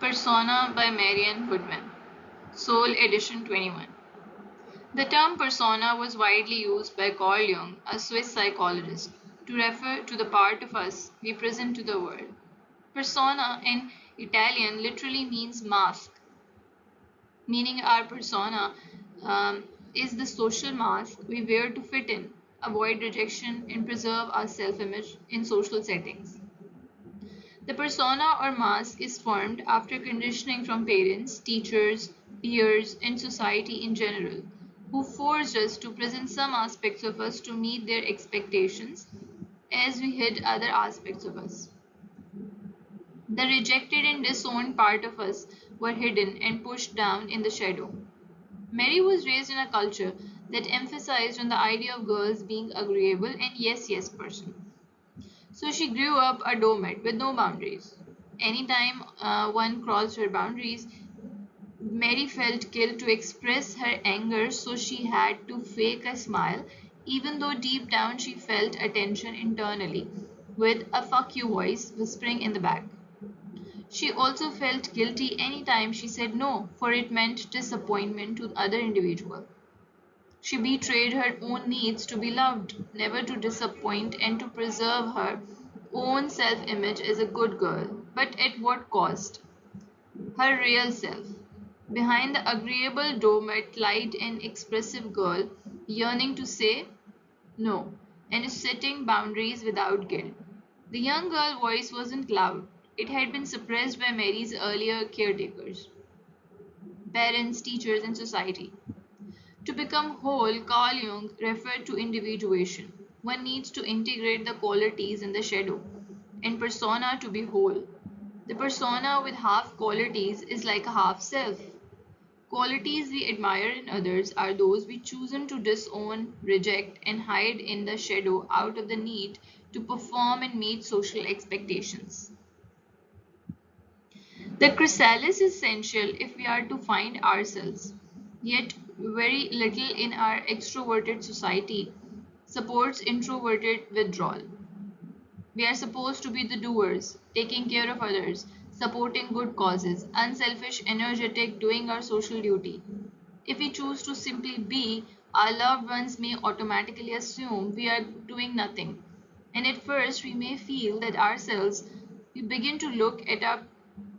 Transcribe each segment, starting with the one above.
Persona by Marion Woodman. Soul Edition 21. The term persona was widely used by Carl Jung, a Swiss psychologist, to refer to the part of us we present to the world. Persona in Italian literally means mask, meaning our persona is the social mask we wear to fit in, avoid rejection, and preserve our self image in social settings. The persona or mask is formed after conditioning from parents, teachers, peers, and society in general, who forced us to present some aspects of us to meet their expectations as we hid other aspects of us. The rejected and disowned part of us were hidden and pushed down in the shadow. Mary was raised in a culture that emphasized on the idea of girls being agreeable and yes person. So she grew up a doormat with no boundaries. Anytime one crossed her boundaries, Mary felt guilt to express her anger, so she had to fake a smile, even though deep down she felt a tension internally, with a fuck you voice whispering in the back. She also felt guilty anytime she said no, for it meant disappointment to the other individual. She betrayed her own needs to be loved, never to disappoint, and to preserve her own self image as a good girl. But at what cost? Her real self. Behind the agreeable doormat lied an expressive girl, yearning to say no and setting boundaries without guilt. The young girl's voice wasn't loud. It had been suppressed by Mary's earlier caretakers, parents, teachers, and society. To become whole, Carl Jung referred to individuation. One needs to integrate the qualities in the shadow, and persona to be whole. The persona with half qualities is like a half self. Qualities we admire in others are those we chosen to disown, reject, and hide in the shadow out of the need to perform and meet social expectations. The chrysalis is essential if we are to find ourselves, yet very little in our extroverted society supports introverted withdrawal. We are supposed to be the doers, taking care of others, supporting good causes, unselfish, energetic, doing our social duty. If we choose to simply be, our loved ones may automatically assume we are doing nothing. And at first, we may feel that ourselves, we begin to look at our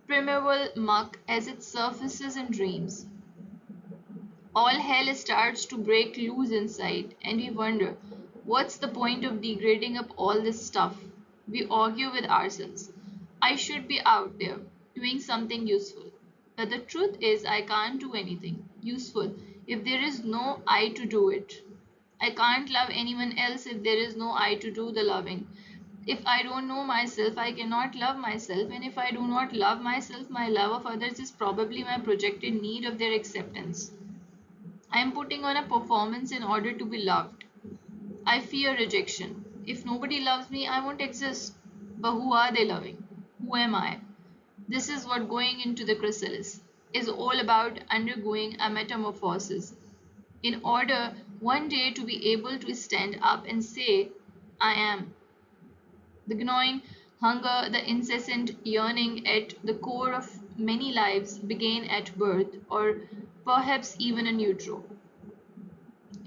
primeval muck as it surfaces in dreams. All hell starts to break loose inside, and we wonder, what's the point of degrading up all this stuff? We argue with ourselves. I should be out there doing something useful. But the truth is, I can't do anything useful if there is no I to do it. I can't love anyone else if there is no I to do the loving. If I don't know myself, I cannot love myself, and if I do not love myself, my love of others is probably my projected need of their acceptance. I am putting on a performance in order to be loved. I fear rejection. If nobody loves me, I won't exist. But who are they loving? Who am I? This is what going into the chrysalis is all about, undergoing a metamorphosis in order one day to be able to stand up and say, I am. The gnawing hunger, the incessant yearning at the core of many lives began at birth or perhaps even in utero.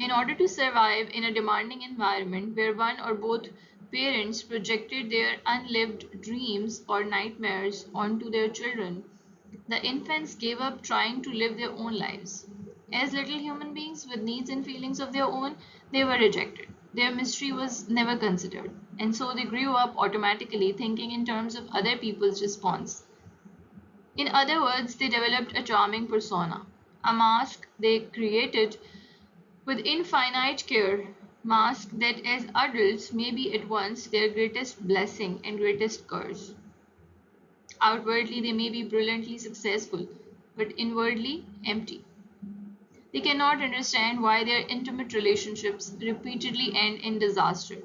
In order to survive in a demanding environment where one or both parents projected their unlived dreams or nightmares onto their children, the infants gave up trying to live their own lives. As little human beings with needs and feelings of their own, they were rejected. Their mystery was never considered, and so they grew up automatically thinking in terms of other people's response. In other words, they developed a charming persona, a mask they created with infinite care, mask that as adults may be at once their greatest blessing and greatest curse. Outwardly, they may be brilliantly successful, but inwardly empty. They cannot understand why their intimate relationships repeatedly end in disaster.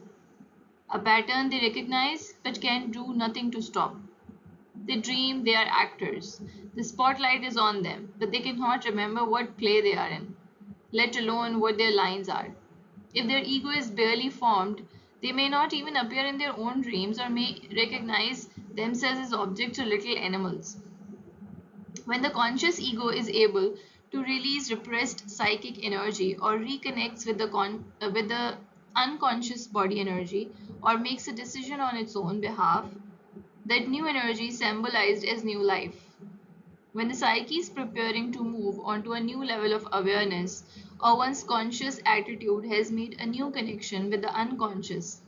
A pattern they recognize but can do nothing to stop. They dream they are actors. The spotlight is on them, but they cannot remember what play they are in, let alone what their lines are. If their ego is barely formed, they may not even appear in their own dreams or may recognize themselves as objects or little animals. When the conscious ego is able to release repressed psychic energy or reconnects with with the unconscious body energy or makes a decision on its own behalf, that new energy is symbolized as new life. When the psyche is preparing to move onto a new level of awareness, or one's conscious attitude has made a new connection with the unconscious,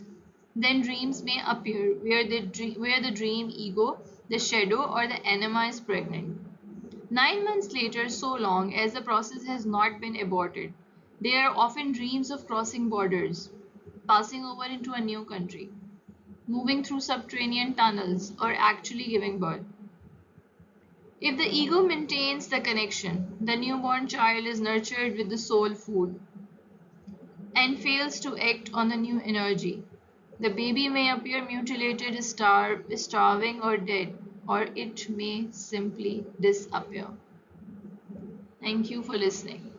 then dreams may appear where the dream ego, the shadow, or the anima is pregnant. 9 months later, so long as the process has not been aborted, there are often dreams of crossing borders, passing over into a new country, moving through subterranean tunnels, or actually giving birth. If the ego maintains the connection, the newborn child is nurtured with the soul food and fails to act on the new energy. The baby may appear mutilated, starving, or dead, or it may simply disappear. Thank you for listening.